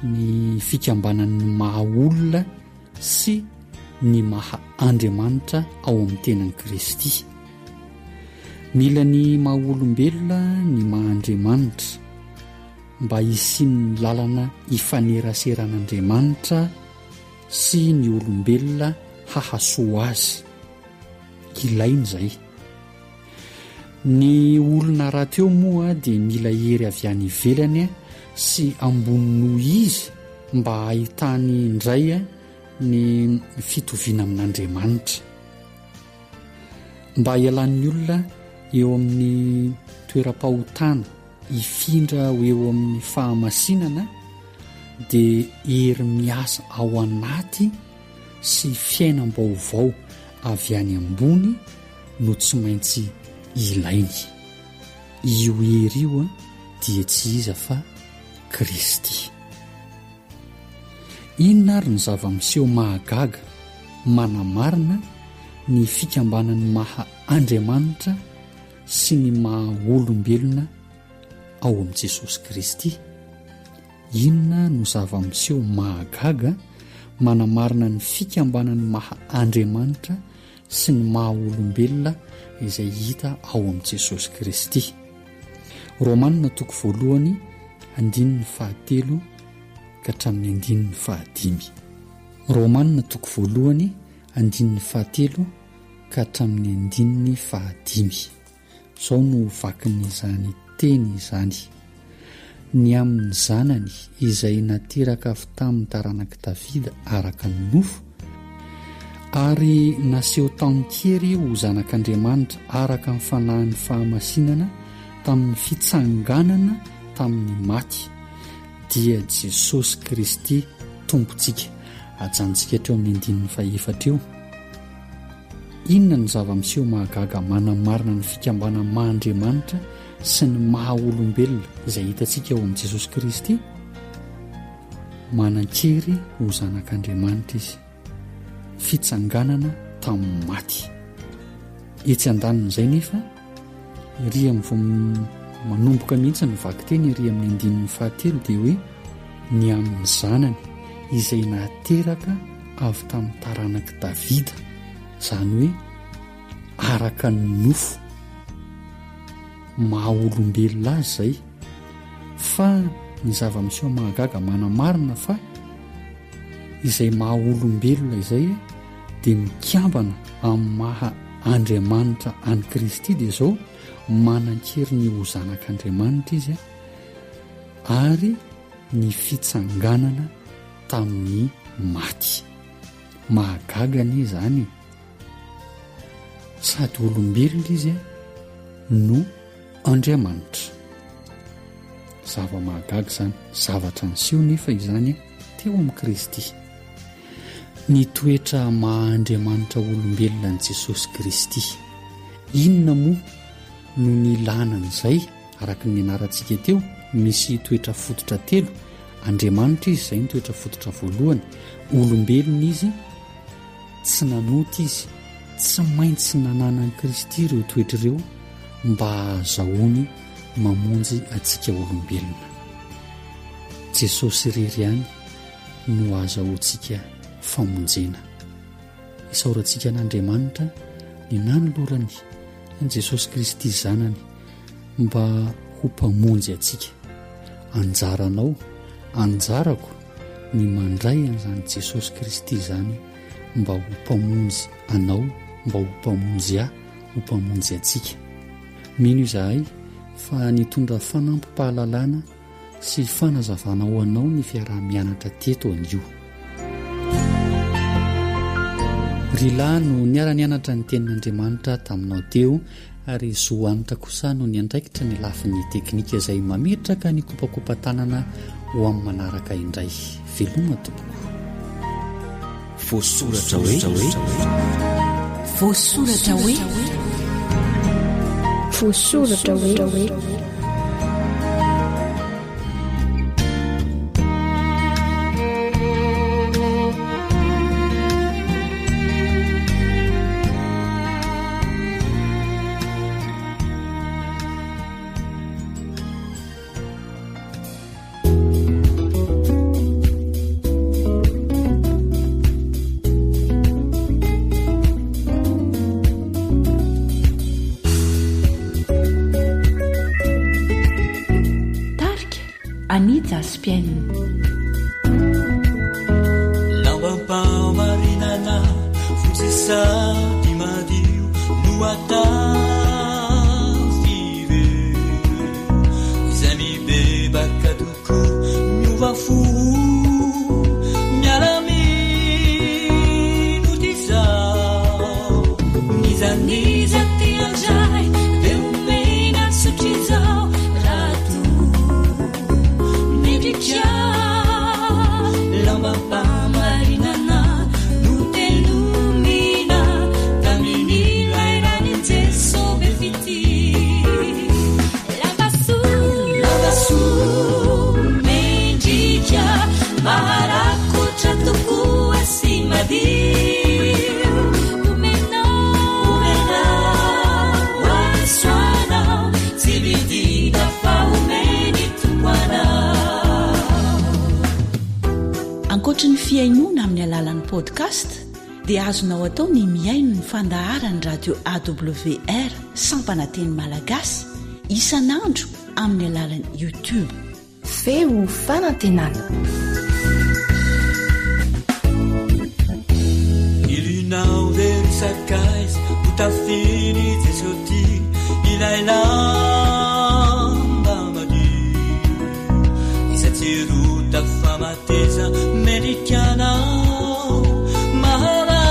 ny fikambanan'ny maha olona sy ny maha Andriamanitra ao amin'ny tenan'i Kristy. Mila ny maha olombelona ny maha Andriamanitra mba hisian'ny lalana hifaneraseran'Andriamanitra sy ny olombelona hahasoa azy. Ilainy izay. Ny olona raty eo moa dia mila hery avy any ivelany sy ambony noho izy mba hahitany indray ny fitoviana amin'Andriamanitra. Mba hialan'ny olona eo amin'ny toeram-pahotana hifindra eo amin'ny fahamasinana dia hery miasa ao anaty sy fiainam-baovao avy any ambony no tsy maintsy ilainy. Io hery io dia tsy iza fa Kristy. Inona ary ny zava-miseho mahagaga manamarina ny fikambanan'ny maha Andriamanitra sy ny maha olombelona ao amin'i Jesosy Kristy. Inona no zava-miseho mahagaga manamarina ny fikambanany maha Andriamanitra sy ny maha olombelona izay hita ao amin'i Jesosy Kristy. Romanina 1:1-7 ka hatramin'ny 5. Romanina 1:1-7 ka hatramin'ny 5. Izao no vakin'izany teny izany. Ny amin'ny zanany izay nateraka avy tamin'ny taranak'i Davida araka ny nofo, ary naseho tamin-kery ho zanak'Andriamanitra araka ny fanahin'ny fahamasinana tamin'ny fitsanganana tamin'ny maty, dia Jesosy Kristy tompontsika. Ajanontsika teo amin'ny 4. Inona ny zava-miseho mahagaga manamarina ny fikambanana maha-Andriamanitra sy ny maha olombelona izay hitantsika ao amin'i Jesosy Kristy? Manan-kery ho zanak'Andriamanitra izy, fitsanganana tamin'ny maty. Etsy andaniny izay nefa, ry amin'ny manomboka mihitsy ny vakiteny ry amin'ny 5 dia hoe ny amin'ny zanany izay nateraka avy tamin'ny taranak'i Davida, izany hoe araka ny nofo. Maha olombelona azy izay, fa ny zava-miseho mahagaga manamarina fa izay maha olombelona izay dia mikambana amin'ny maha Andriamanitra any Kristy, dia izao manan-kery ny ho zanak'Andriamanitra izy ary ny fitsanganana tamin'ny maty. Mahagaga ny izany, sady olombelona izy no Andriamanitra. Zava-mahagaga izany, zavatra niseho nefa izany teo amin'ny Kristy. Ny toetra maha-Andriamanitra olombelona ny Jesosy Kristy, inona moa no ny lanan'izay? Araka ny anarantsika teo, misy toetra fototra 3. Andriamanitra izy, izay ny toetra fototra voalohany. Olombelona izy, tsy nanota izy, tsy maintsy nananan'i Kristy ireo toetra ireo mba ahazahoany mamonjy atsika olombelona. Jesosy irery ihany no ahazahoantsika famonjena. Isaorantsika n'Andriamanitra ny nanolorany ny Jesosy Kristy zanany mba ho mpamonjy atsika. Anjaranao, anjarako ny mandray an'izany Jesosy Kristy zany mba ho mpamonjy anao, mba ho mpamonjy ahy, ho mpamonjy atsika. Mino izahay fa nitondra fanampim-pahalalana sy fanazavana ho anao ny fiarah-mianatra teto anio. Rila no niara-nianatra ny tenin'Andriamanitra taminao teo, ary Zoanitra kosa no niandraikitra ny lafin'ny teknika izay mametraka ny kopakopa-tanana ho amin'ny manaraka indray. Veloma tompoko. Voasoratra hoe voasoratra hoe voasoratra hoe Lambam-pamarinana fosisady madio no atafire izay mibebaka toko miova fo mialamino tizao nizaniza tianjay de omena sotrizao rato medikya lambam-pamarinana no tenumina tamini lairani Jesu befiti lavasu mendikya marakotra toko asimadio umena fiainoana amin'ny alalan'ny podcast dia azonao atao ny miaino ny fandaharany radio awr sampananteny malagasy isanandro amin'ny alalan'ny youtube feo fanantenana ilinao very sarkaizy utafiny jesoti ilailamba madi isatsiruta famateza merikanao mahara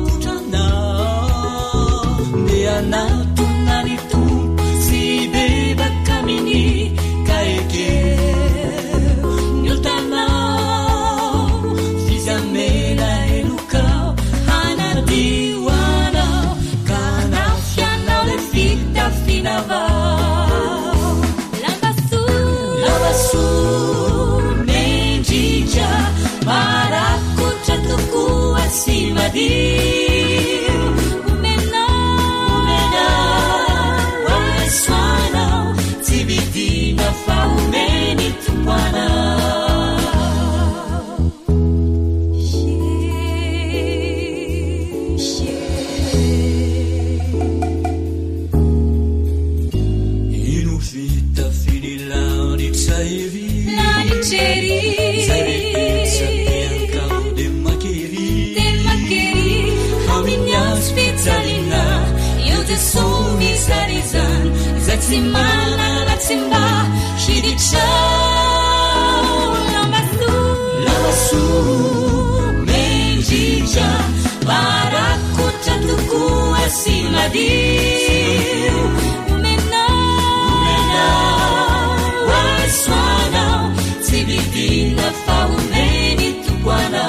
kutranao ndeanatunanitu sibebakamini kaeke nyutanao fizamela elukao hanadiwana kanafyanao le fitafinavao lavasu menjija marakutra tukua simadi umena waswanao tibidina faumeni tupana inu fita finilani tsairi Spitsalina, eu te sumi sarizan, zatsimana latsimba, shidichau, lamasu, menjija, barakuta tuku asimadi, umena, waswana, tibidina faumeni tukwana.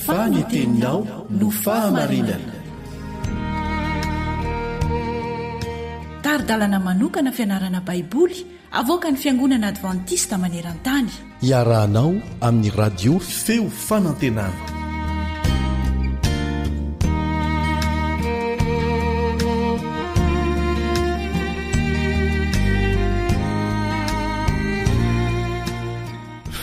Faniteninao no fahamarinana. Taridalana manokana fianarana baiboly avoaka ny fiangonana advantista maneran-tany. Iarahanao amin'ny radio feo fanantenana.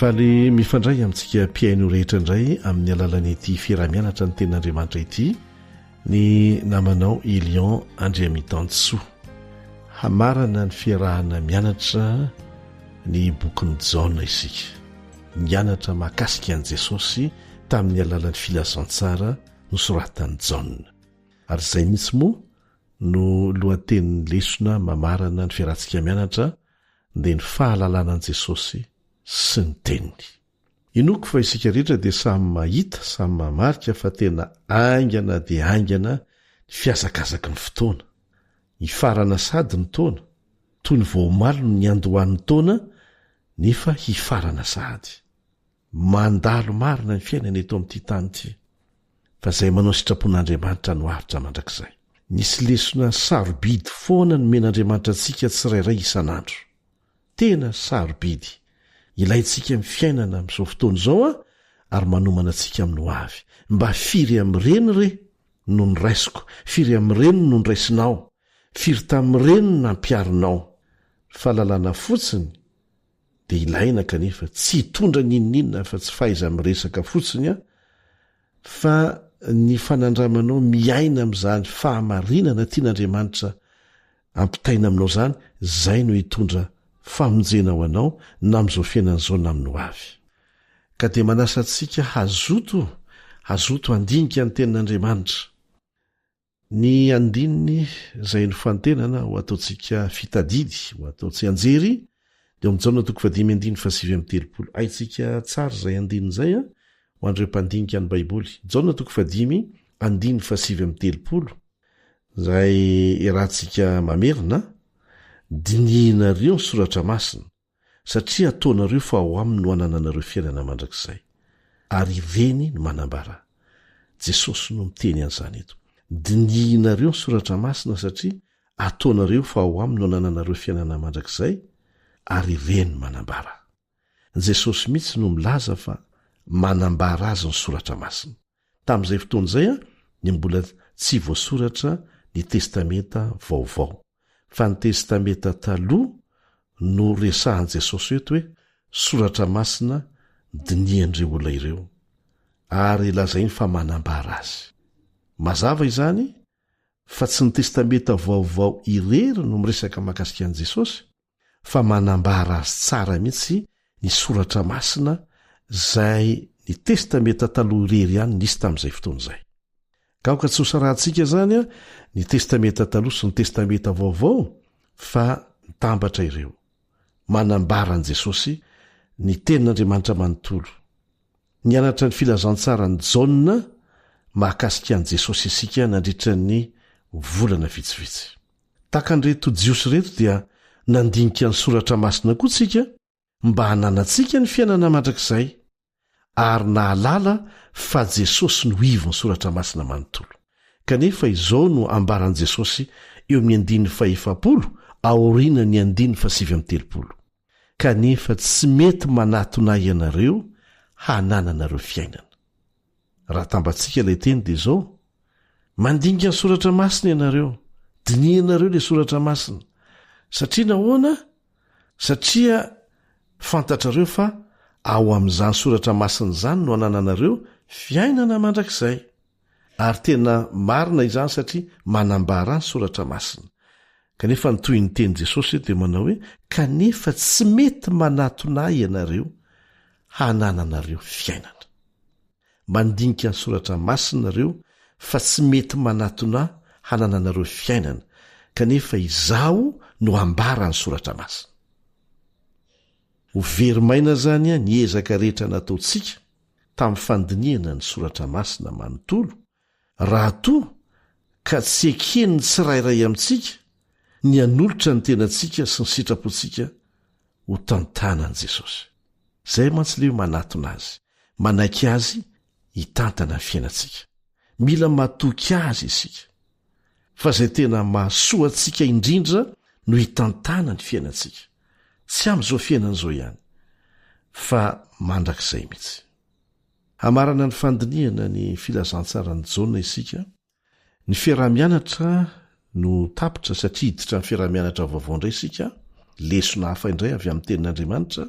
faly mifandray amintsika mpiaino rehetra indray amin'ny alalan'ity fiarah-mianatra ny tenin'Andriamanitra ity ny namanao Elion Andriamitansoa hamarana ny fiarahana mianatra ny bokin'ny Jaona isika mianatra mahakasika an'i Jesosy tamin'ny alalan'ny filazantsara nosoratan'i Jaona ary izay mihitsy moa no lohatenin'ny lesona mamarana ny fiarahantsika mianatra dia ny fahalalanan'i Jesosy sy ny teniny. Inoko fa isika rehetra dia samy mahita, samy mamarika fa tena aingana dia aingana ny fiazakazaky ny fotoana. Hifarana sady ny taona, toy ny voamalony ny andohan'ny taona, nefa hifarana sady. Mandalo marina ny fiainana eto amin'ity tany ity. Fa izay manao sitrapon'Andriamanitra no avitra mandrakizay. Nisy lesona sarobidy foana no men'Andriamanitra antsika tsirairay isanandro. Tena sarobidy. Ilaintsika amin'ny fiainana amin'izao fotoana izao ary manomana antsika amin'ny ho avy. Mba firy amin'ireny re no niraisiko, firy amin'ireny no niraisinao, firy tamin'ireny no nampiarinao. Fahalalana fotsiny dia ilaina kanefa tsy hitondra ninninona fa tsy faiza miresaka fotsiny fa ny fanandramanao miaina amin'izany fahamarinana tian'Andriamanitra ampitaina aminao izany, izay no hitondra famonjena ho anao na amin'izao fiainan'izao na amin'ny ho avy. Ka dia manasa antsika hazoto andinika ny tenin'Andriamanitra. Ny andininy izay no fantenana ho ataontsika fitadidy, ho ataontsika anjery, dia amin'ny Jaona 5:7-13 aintsika tsara izay andininy izay ho an'ireo mpandinika ny Baiboly. Jaona 5:7-13 izay iarahantsika mamerina. Dinihinareo ny soratra masina satria ataonareo fa ao aminy no hanananareo fiainana mandrakizay ary ireny no manambara jesosy no miteny an'izany eto. Dinihinareo ny soratra masina satria ataonareo fa ao aminy no nananareo fiainana mandrakizay ary ireny manambara. Jesosy mihitsy no milaza fa manambara azy ny soratra masina. Tamin'izay fotoan'izay ny mbola tsy voasoratra ny testamenta vaovao, fa ny testamenta taloha no resahan Jesosy eto hoe soratra masina dinihan'ireo olona ireo ary lazainy fa manambara azy. Mazava izany fa tsy ny testamenta vaovao irery no miresaka mahakasika an'i Jesosy, fa manambara azy tsara mihitsy ny soratra masina zay ny testamenta taloha irery ihany nisy tamin'izay fotoan'izay. Ka oka tsy ho sarahantsika zany ny testamenta taloha sy ny testamenta vaovao, fa mitambatra ireo manambara an'i Jesosy ny tenin'Andriamanitra manontolo. Nianatra ny filazantsara ny Jaona mahakasika an'i Jesosy isika nandritra ny volana vitsivitsy. Takan'ireto jiosy reto dia nandinika ny soratra masina koa tsika mba hananantsika ny fiainana mandrakizay ary nahalala fa Jesosy no ivo ny soratra masina manontolo. Kanefa izao no ambaran'i Jesosy eo amin'ny 400 aoriana ny 730. Kanefa tsy mety manatonay ianareo hanananareo fiainana. Raha tambatsika ilay teny dia izao: mandinika ny soratra masina ianareo, dinihanareo ilay soratra masina. Satria nahoana? Satria fantatrareo fa ao amin'izany soratra masina izany no hanananareo fiainana mandrakizay. Ary tena marina izany satria manambara ny soratra masina. Kanefa nytoy ny teny Jesosy dia manao hoe kanefa tsy mety manatonay ianareo hanananareo fiainana. Mandinika ny soratra masina nareo fa tsy mety manatona hanananareo fiainana, kanefa izaho no ambara ny soratra masina. Ho verimaina zany ny ezaka rehetra nataontsika tamin'ny fandinihana ny soratra masina manontolo, raha toa ka tsy ekeny ny tsirairay amintsika ny hanolotra ny tenantsika sy ny sitrapontsika ho tantanan'i Jesosy. Zay mantsy leo manatona azy, manaiky azy hitantana ny fiainantsika. Mila matoky azy isika, fa zay tena mahasoa antsika indrindra no hitantana ny fiainantsika. Tsy amin'izao fiainan'izao ihany, fa mandrakizay mihitsy. Hamarana ny fandinihana ny filazantsara ny Jaona isika, ny fiarah-mianatra no tapitra satria hiditra ny fiarah-mianatra vaovao indray isika, lesona hafa indray avy amin'ny tenin'Andriamanitra,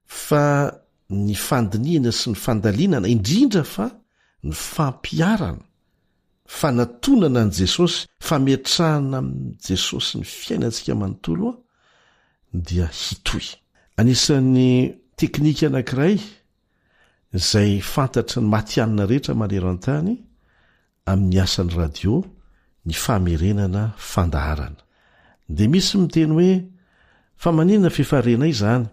fa ny fandinihana sy ny fandalinana indrindra fa ny fampiarana, fanatonana an' Jesosy, fametrahana amin'i Jesosy ny fiainantsika manontolo dia hitoy. Anisan'ny teknika anankiray izay fantatra ny matianina rehetra maneran-tany amin'ny asan'ny radio, ny famerenana fandaharana. Dia misy miteny hoe fa maninona fifarenay izany?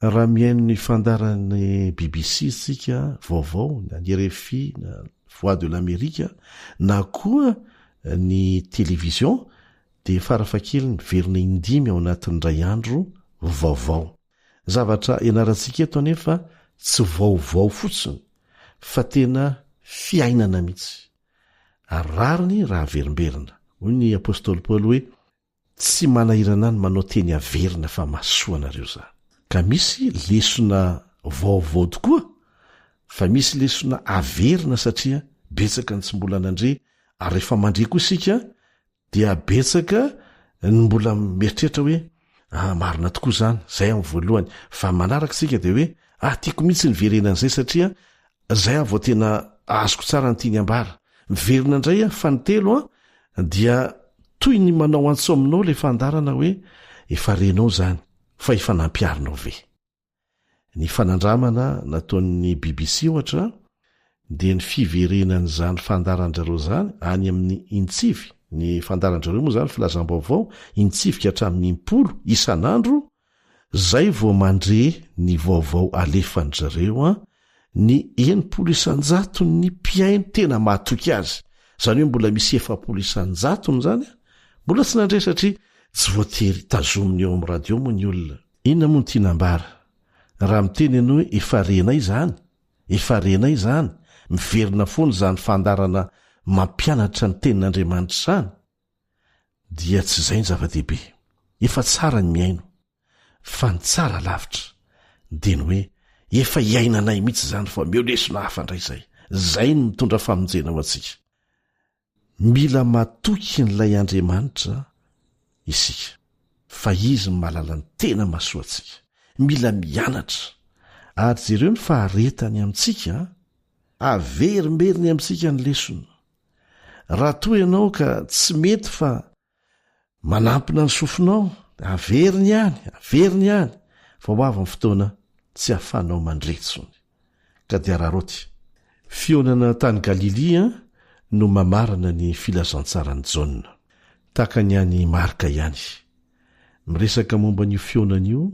Raha mihaino ny fandaran'ny BBC tsika vaovao, na ny RFI, na Voix de l'Amérique, na koa ny télévision, dia farafakely miverina 5 ao anatin'ny ray andro vaovao. Zavatra ianarantsika eto anefa tsy vaovao fotsiny, fa tena fiainana mihitsy. Arariny raha verimberina. Hoy ny apôstôly Paoly hoe tsy manahirana ny manao teny averina fa mahasoanareo za. Ka misy lesona vaovao tokoa, fa misy lesona averina satria betsaka ny tsy mbola nandre, ary rehefa mandre koa isika dia betsaka ny mbola mieritreritra hoe marina tokoa zany, zay amin'ny voalohany, fa manaraka isika dia hoe tiako mihitsy ny verenan'izay satria zay vao tena azoko tsara ny tiany ambara. Miverina indray fa ny telo dia toy ny manao antso aminao le fandarana hoe efa renao zany, fa efa nampiarinao ve. Ny fanandramana nataon'ny BBC ohatra dia ny fiverenan'izany fandaran-drareo zany any amin'ny intsivy. Ny fandaran-drareo moa zany filazam-baovao intsivika hatramin'ny 10 isan'andro, zay vao mandre ny vaovao alefan'zareo ny 900 ny mpiaino tena mahatoky azy. Zany hoe mbola misy 700 zany mbola tsy nandre satria tsy voatery tazominy eo amin'ny radio moa ny olona. Inona moa ny tianambara? Raha miteny ianao hoe efa renay zany, miverina foana zany fandarana mampianatra ny tenin'Andriamanitra zany dia tsy izay ny zava-dehibe. Efa tsara ny miaino fa ny tsara lavitra dia ny hoe efa hiainanay mihitsy zany fa miolesona hafa indray izay. Zay ny mitondra famonjena ho antsika. Mila matoky n'ilay Andriamanitra isika fa izy ny mahalala ny tena mahasoa antsika. Mila mianatra ary jereo ny faharetany amintsika averimeriny amintsika ny lesona. Raha toa ianao ka tsy mety fa manampina ny sofinao averiny ihany fa ho avy ny fotoana tsy hafanao mandretsony. Ka dia raharoty fionana tany Galilia no mamarana ny filazantsarany Jaona. Taka ny any Marka ihany miresaka momba n'io fionan'io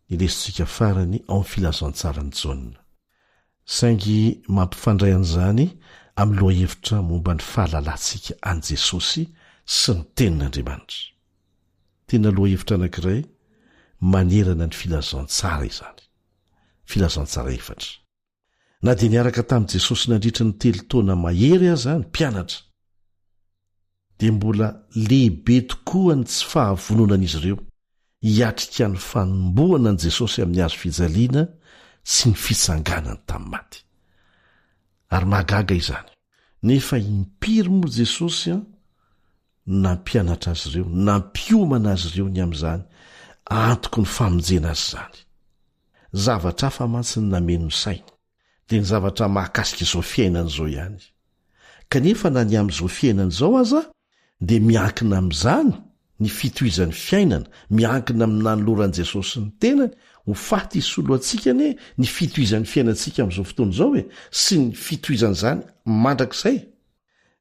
ny lesitsika farany ao amin'ny filazantsarany Jaona. Saingy mampifandray an'izany amin'ny lohahevitra momba ny fahalalantsika an' Jesosy sy ny tenin'Andriamanitra. Tena lohahevitra anankiray manerana ny filazantsara izany. Filazantsara efatra. Na dia niaraka tamin'i Jesosy nandritra ny 3 taona mahery aza ny mpianatra, dia mbola lehibe tokoa ny tsy fahavononan'izy ireo hiatrika ny fanomboana an' Jesosy amin'ny hazo fijaliana sy ny fitsanganany tamin'ny maty. Ary mahagaga izany. Nefa impiry moa Jesosy nampianatra azy ireo, nampiomana azy ireo ny amin'izany, antoko ny famonjena azy izany. Zavatra hafa mantsy ny nameno ny sainy, dia ny zavatra mahakasika izao fiainana izao ihany. Kanefa na ny amin'izao fiainana izao aza dia miankina amin'izany ny fitohizan'ny fiainana, miankina amin'ny nanoloran'i Jesosy ny tenany ho faty hisolo antsika ny fitohizan'ny fiainantsika amin'izao fotoana izao sy ny fitohizan'izany mandrakizay.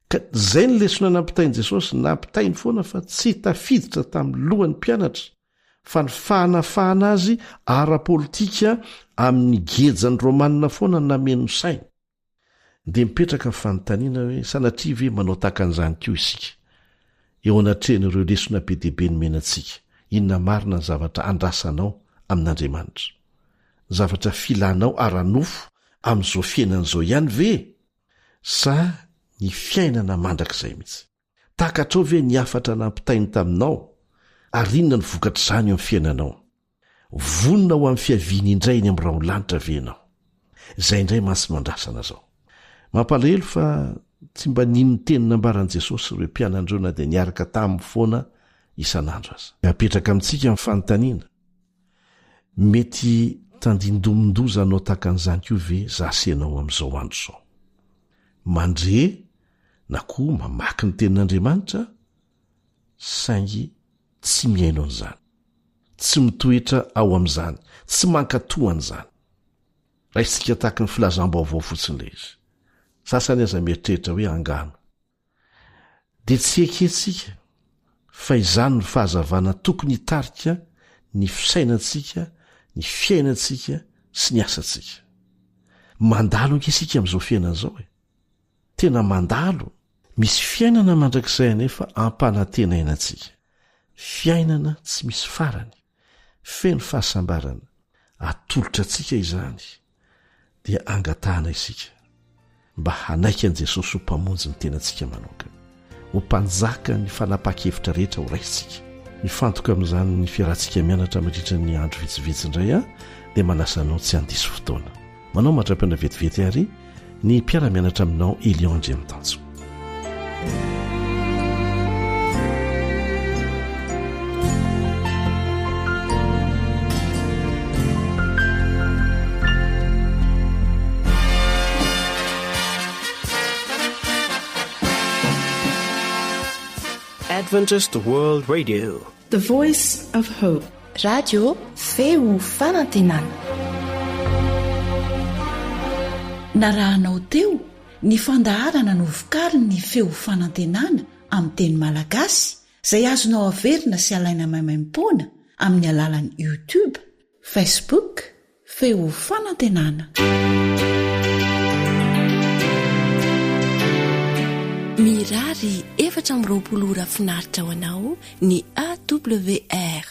Ka izay ny lesona nampitain'i Jesosy, nampitainy foana fa tsy tafiditra tamin'ny lohan'ny mpianatra, fa ny fahanafahana azy ara-politika amin'ny gejany romanina foana ny nameno sainy. Dia mipetraka ny fanontaniana hoe sanatria ve manao tahaka an'izany koa isika? Eo anatrehan'ireo lesona be dehibe ny menantsika, inona marina ny zavatra andrasanao amin'Andriamanitra? Zavatra filanao ara-nofo amin'izao fiainan'izao ihany ve? Sa ny fiainana mandrakizay mihitsy? Takatrao ve ny afatra nampitainy taminao? Ary inona ny vokatra izany eo amin'ny fiainanao? Vonona ho amin'ny fiaviany indray ny amin'ny raolanitra ve ianao? Izay indray mantsy mandrasana zao. Mampalahelo fa tsy mba nino ny teny nambaran'i Jesosy ireo mpianandreo na dia niaraka tamin'ny foana isan'andro aza. Apetraka amintsika amin'ny fanontaniana. Mety tandindomondoza anao tahaka an'izany koa ve zasenao amin'izao andro izao? Mandre na koa mamaky ny tenin'Andriamanitra saingy tsy miaino an'izany, tsy mitoetra ao amin'izany, tsy mankatohan'izany. Raisitsika tahaka ny filazam-baovao fotsiny ilay izy. Sasany aza mieritreritra hoe angano. Dia tsy eketsika fa izany ny fahazavana tokony hitarika ny fisainantsika, ny fiainantsika sy ny asantsika. Mandalo ankesika amin'izao fiainana izao tena mandalo. Misy fiainana mandrakizay anefa ampanantenainantsika. Fiainana tsy misy farany, feno fahasambarana. Atolotra antsika izany dia angatahana isika mba hanaiky an' Jesosy ho mpamonjy ny tenantsika manokana, ho mpanjaka ny fanapa-kevitra rehetra ho raisitsika. Mifantoka amin'izany ny fiarahantsika mianatra mandritra ny andro vitsivitsy indray dia manasanao tsy handiso fotoana. Manao mandra-piana vetivety ary ny mpiara-mianatra aminao Elion Andriamitanjo. Adventist World Radio, The Voice of Hope. Radio feo fanantenana. Narahanao teo ny fandaharana no vokary ny feo fanantenana amin'ny teny malagasy izay azonao averina sy alaina maimaimpoana amin'ny alalan'ny YouTube, Facebook, feo fanantenana. Mirary 420 ora finaritra ho anao ny AWR